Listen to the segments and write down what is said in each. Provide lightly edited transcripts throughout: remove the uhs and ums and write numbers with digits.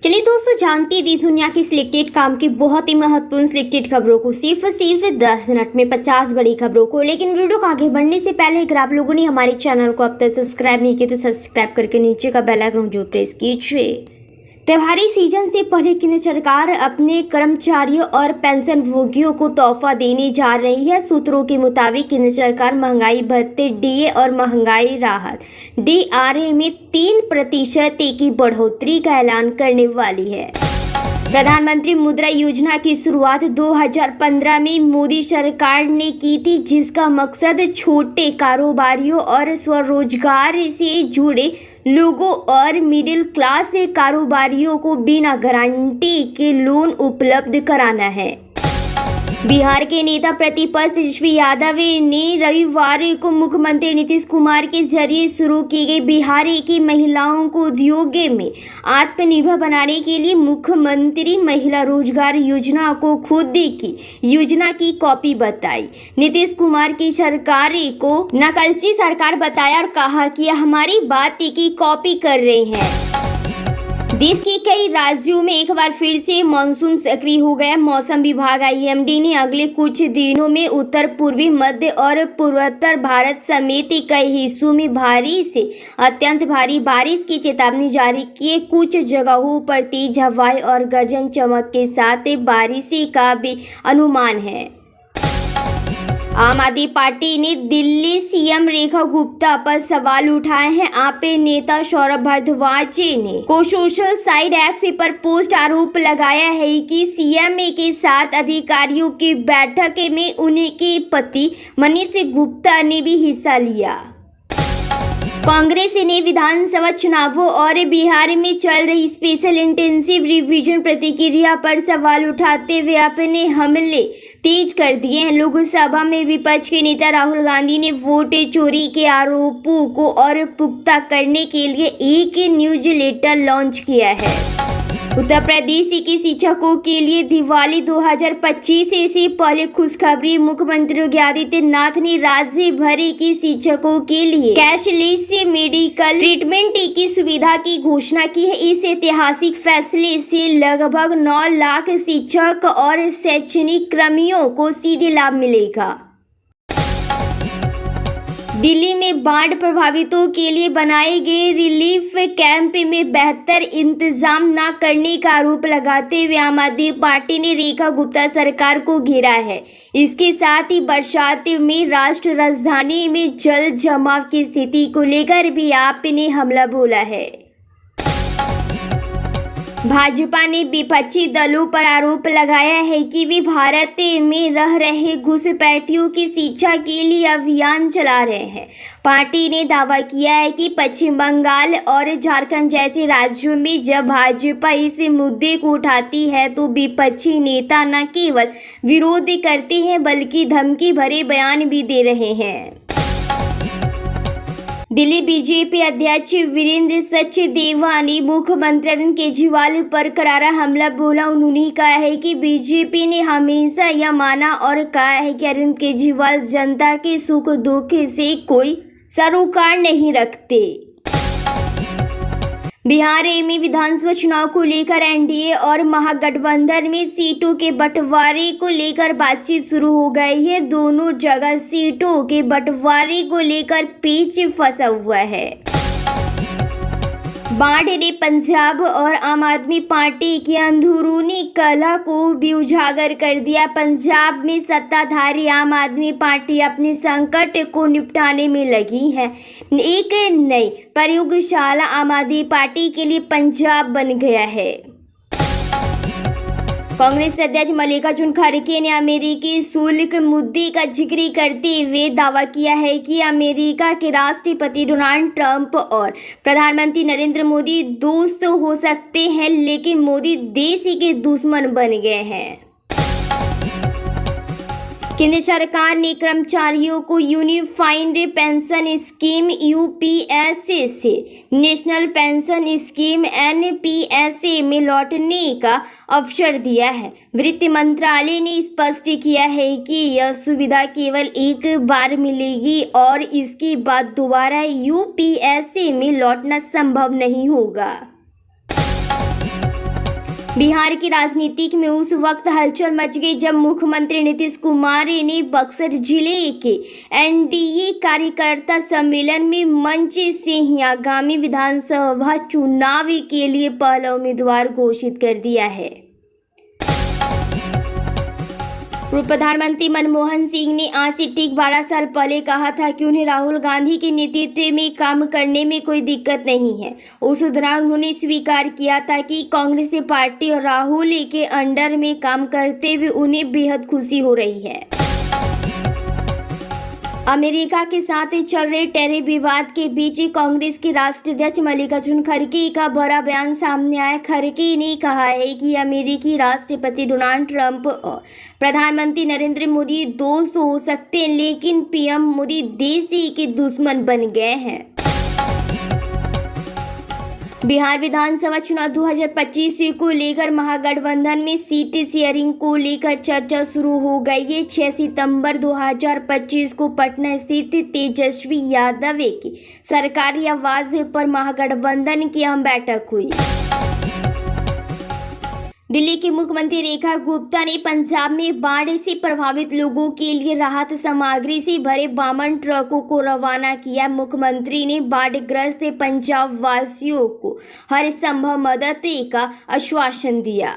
चलिए दोस्तों, जानते हैं देश दुनिया की सिलेक्टेड काम की बहुत ही महत्वपूर्ण सिलेक्टेड खबरों को सिर्फ 10 मिनट में 50 बड़ी खबरों को। लेकिन वीडियो को आगे बढ़ने से पहले अगर आप लोगों ने हमारे चैनल को अब तक सब्सक्राइब नहीं किया तो सब्सक्राइब करके नीचे का बेल आइकन जो प्रेस कीजिए। त्योहारी सीजन से पहले केंद्र सरकार अपने कर्मचारियों और पेंशन भोगियों को तोहफा देने जा रही है। सूत्रों के मुताबिक केंद्र सरकार महंगाई भत्ते डीए और महंगाई राहत डीआरए में 3% की बढ़ोतरी का ऐलान करने वाली है। प्रधानमंत्री मुद्रा योजना की शुरुआत 2015 में मोदी सरकार ने की थी, जिसका मकसद छोटे कारोबारियों और स्वरोजगार से जुड़े लोगों और मिडिल क्लास कारोबारियों को बिना गारंटी के लोन उपलब्ध कराना है। बिहार के नेता प्रतिपक्ष तेजस्वी यादव ने रविवार को मुख्यमंत्री नीतीश कुमार के जरिए शुरू की गई बिहार की महिलाओं को उद्योग में आत्मनिर्भर बनाने के लिए मुख्यमंत्री महिला रोजगार योजना को खुद की योजना की कॉपी बताई। नीतीश कुमार की सरकार को नकलची सरकार बताया और कहा कि हमारी बात की कॉपी कर रहे हैं। देश के कई राज्यों में एक बार फिर से मानसून सक्रिय हो गया। मौसम विभाग आईएमडी ने अगले कुछ दिनों में उत्तर पूर्वी, मध्य और पूर्वोत्तर भारत समेत कई हिस्सों में भारी से अत्यंत भारी बारिश की चेतावनी जारी की। कुछ जगहों पर तेज हवाएं और गर्जन चमक के साथ बारिश का भी अनुमान है। आम आदमी पार्टी ने दिल्ली सीएम रेखा गुप्ता पर सवाल उठाए हैं। आप नेता सौरभ भारद्वाज ने को सोशल साइट एक्स पर पोस्ट आरोप लगाया है कि सीएम के साथ अधिकारियों की बैठक में उनके पति मनीष गुप्ता ने भी हिस्सा लिया। कांग्रेस ने विधानसभा चुनावों और बिहार में चल रही स्पेशल इंटेंसिव रिवीजन प्रक्रिया पर सवाल उठाते हुए अपने हमले तेज कर दिए हैं। लोकसभा में विपक्ष के नेता राहुल गांधी ने वोट चोरी के आरोपों को और पुख्ता करने के लिए एक न्यूज़लेटर लॉन्च किया है। उत्तर प्रदेश के शिक्षकों के लिए दिवाली 2025 से पहले खुशखबरी। मुख्यमंत्री योगी आदित्यनाथ ने राज्य भर के शिक्षकों के लिए कैशलेस मेडिकल ट्रीटमेंट की सुविधा की घोषणा की है। इस ऐतिहासिक फैसले से लगभग 9 लाख शिक्षक और शैक्षणिक कर्मियों को सीधे लाभ मिलेगा। दिल्ली में बाढ़ प्रभावितों के लिए बनाए गए रिलीफ कैंप में बेहतर इंतजाम न करने का आरोप लगाते हुए आम आदमी पार्टी ने रेखा गुप्ता सरकार को घेरा है। इसके साथ ही बरसात में राष्ट्र राजधानी में जल जमाव की स्थिति को लेकर भी आपने हमला बोला है। भाजपा ने विपक्षी दलों पर आरोप लगाया है कि वे भारत में रह रहे घुसपैठियों की शिक्षा के लिए अभियान चला रहे हैं। पार्टी ने दावा किया है कि पश्चिम बंगाल और झारखंड जैसे राज्यों में जब भाजपा इस मुद्दे को उठाती है तो विपक्षी नेता न केवल विरोध करते हैं बल्कि धमकी भरे बयान भी दे रहे हैं। दिल्ली बीजेपी अध्यक्ष वीरेंद्र सचदेवा ने मुख्यमंत्री अरविंद केजरीवाल पर करारा हमला बोला। उन्होंने कहा है कि बीजेपी ने हमेशा यह माना और कहा है कि अरविंद केजरीवाल जनता के सुख दुख से कोई सरोकार नहीं रखते। बिहार में विधानसभा चुनाव को लेकर एनडीए और महागठबंधन में सीटों के बंटवारे को लेकर बातचीत शुरू हो गई है। दोनों जगह सीटों के बंटवारे को लेकर पेच फंसा हुआ है। बाढ़ ने पंजाब और आम आदमी पार्टी की अंदरूनी कलह को भी उजागर कर दिया। पंजाब में सत्ताधारी आम आदमी पार्टी अपने संकट को निपटाने में लगी है। एक नई प्रयोगशाला आम आदमी पार्टी के लिए पंजाब बन गया है। कांग्रेस अध्यक्ष मल्लिकार्जुन खड़गे ने अमेरिकी शुल्क मुद्दे का जिक्र करते हुए दावा किया है कि अमेरिका के राष्ट्रपति डोनाल्ड ट्रंप और प्रधानमंत्री नरेंद्र मोदी दोस्त हो सकते हैं, लेकिन मोदी देश के दुश्मन बन गए हैं। केंद्र सरकार ने कर्मचारियों को यूनिफाइड पेंशन स्कीम यूपीएसए से नेशनल पेंशन स्कीम एनपीएसए में लौटने का अवसर दिया है। वित्त मंत्रालय ने स्पष्ट किया है कि यह सुविधा केवल एक बार मिलेगी और इसके बाद दोबारा यूपीएसए में लौटना संभव नहीं होगा। बिहार की राजनीति में उस वक्त हलचल मच गई जब मुख्यमंत्री नीतीश कुमार ने बक्सर जिले के एनडीए कार्यकर्ता सम्मेलन में मंच से ही आगामी विधानसभा चुनाव के लिए पहला उम्मीदवार घोषित कर दिया है। पूर्व प्रधानमंत्री मनमोहन सिंह ने आज से ठीक 12 साल पहले कहा था कि उन्हें राहुल गांधी के नेतृत्व में काम करने में कोई दिक्कत नहीं है। उस दौरान उन्होंने स्वीकार किया था कि कांग्रेस पार्टी और राहुल के अंडर में काम करते हुए उन्हें बेहद खुशी हो रही है। अमेरिका के साथ चल रहे टैरिफ विवाद के बीच कांग्रेस के राष्ट्रीय अध्यक्ष मल्लिकार्जुन खड़गे का बड़ा बयान सामने आया। खड़गे ने कहा है कि अमेरिकी राष्ट्रपति डोनाल्ड ट्रंप और प्रधानमंत्री नरेंद्र मोदी दोस्त हो सकते हैं, लेकिन पीएम मोदी देश के दुश्मन बन गए हैं। बिहार विधानसभा चुनाव 2025 को लेकर महागठबंधन में सीट शेयरिंग को लेकर चर्चा शुरू हो गई है। 6 सितंबर 2025 को पटना स्थित तेजस्वी यादव की सरकारी आवास पर महागठबंधन की अहम बैठक हुई। दिल्ली की मुख्यमंत्री रेखा गुप्ता ने पंजाब में बाढ़ से प्रभावित लोगों के लिए राहत सामग्री से भरे 52 ट्रकों को रवाना किया। मुख्यमंत्री ने बाढ़ग्रस्त पंजाब वासियों को हर संभव मदद का आश्वासन दिया।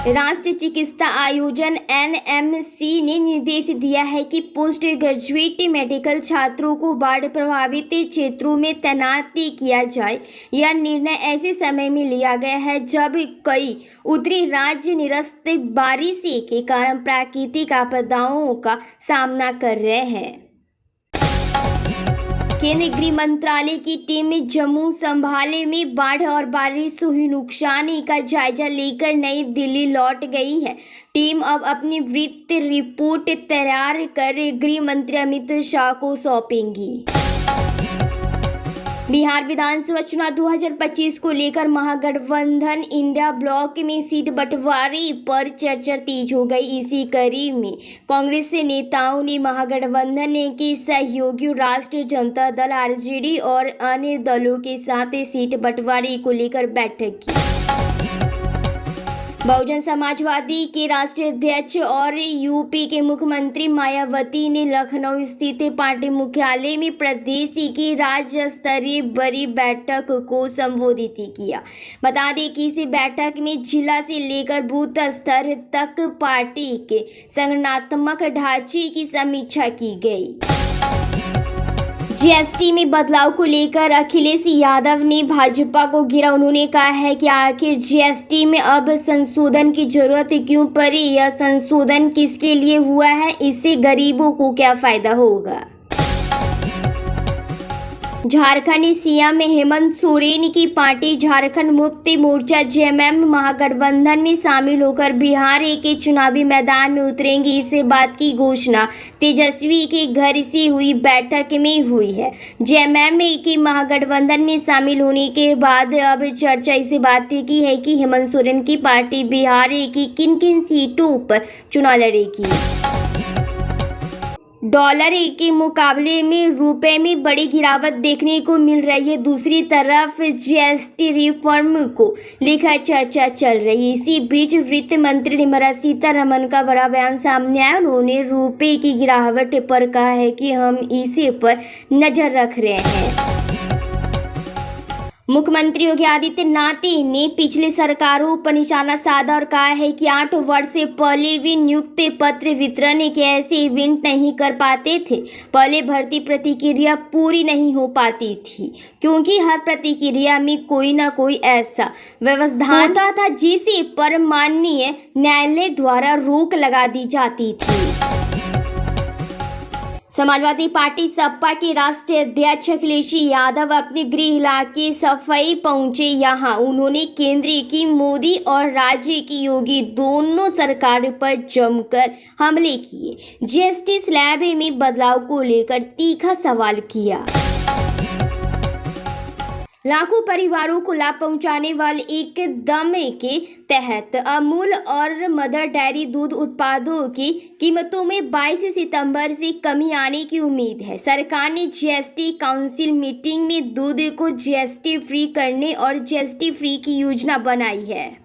राष्ट्रीय चिकित्सा आयोजन एनएमसी ने निर्देश दिया है कि पोस्ट ग्रेजुएट मेडिकल छात्रों को बाढ़ प्रभावित क्षेत्रों में तैनात किया जाए। यह निर्णय ऐसे समय में लिया गया है जब कई उत्तरी राज्य निरस्त बारिश के कारण प्राकृतिक आपदाओं का सामना कर रहे हैं। केंद्रीय गृह मंत्रालय की टीम जम्मू संभाले में बाढ़ और बारिश से हुए नुकसान का जायजा लेकर नई दिल्ली लौट गई है। टीम अब अपनी वित्त रिपोर्ट तैयार कर गृह मंत्री अमित शाह को सौंपेगी। बिहार विधानसभा चुनाव 2025 को लेकर महागठबंधन इंडिया ब्लॉक में सीट बंटवारे पर चर्चा तेज हो गई। इसी कड़ी में कांग्रेस के नेताओं ने महागठबंधन के सहयोगी राष्ट्रीय जनता दल आरजेडी और अन्य दलों के साथ सीट बंटवारे को लेकर बैठक की। बहुजन समाजवादी के राष्ट्रीय अध्यक्ष और यूपी के मुख्यमंत्री मायावती ने लखनऊ स्थित पार्टी मुख्यालय में प्रदेश की राज्य स्तरीय बड़ी बैठक को संबोधित किया। बता दें कि इस बैठक में जिला से लेकर बूथ स्तर तक पार्टी के संगठनात्मक ढांचे की समीक्षा की गई। जीएसटी में बदलाव को लेकर अखिलेश यादव ने भाजपा को घेरा। उन्होंने कहा है कि आखिर जीएसटी में अब संशोधन की जरूरत क्यों पड़ी, यह संशोधन किसके लिए हुआ है, इससे गरीबों को क्या फायदा होगा। झारखंड सीएम हेमंत सोरेन की पार्टी झारखंड मुक्ति मोर्चा जेएमएम महागठबंधन में शामिल होकर बिहार के चुनावी मैदान में उतरेंगी। इस बात की घोषणा तेजस्वी के घर से हुई बैठक में हुई है। जेएमएम के महागठबंधन में शामिल होने के बाद अब चर्चा इस बात की है कि हेमंत सोरेन की पार्टी बिहार की किन किन सीटों पर चुनाव लड़ेगी। डॉलर के मुकाबले में रुपए में बड़ी गिरावट देखने को मिल रही है। दूसरी तरफ जीएसटी रिफॉर्म को लेकर चर्चा चल रही है। इसी बीच वित्त मंत्री निर्मला सीतारमण का बड़ा बयान सामने आया। उन्होंने रुपए की गिरावट पर कहा है कि हम इसे पर नजर रख रहे हैं। मुख्यमंत्री योगी आदित्यनाथ ने पिछली सरकारों पर निशाना साधा और कहा है कि 8 वर्ष से पहले भी नियुक्ति पत्र वितरण के ऐसे इवेंट नहीं कर पाते थे। पहले भर्ती प्रक्रिया पूरी नहीं हो पाती थी क्योंकि हर प्रक्रिया में कोई ना कोई ऐसा व्यवधान होता था जिसे पर माननीय न्यायालय द्वारा रोक लगा दी जाती थी। समाजवादी पार्टी सपा के राष्ट्रीय अध्यक्ष अखिलेश यादव अपने गृह इलाके सफाई पहुंचे। यहां उन्होंने केंद्र की मोदी और राज्य की योगी दोनों सरकार पर जमकर हमले किए। जीएसटी स्लैब में बदलाव को लेकर तीखा सवाल किया। लाखों परिवारों को लाभ पहुंचाने वाले एक दम के तहत अमूल और मदर डेयरी दूध उत्पादों की कीमतों में 22 सितंबर से कमी आने की उम्मीद है। सरकार ने जीएसटी काउंसिल मीटिंग में दूध को जीएसटी फ्री करने और जीएसटी फ्री की योजना बनाई है।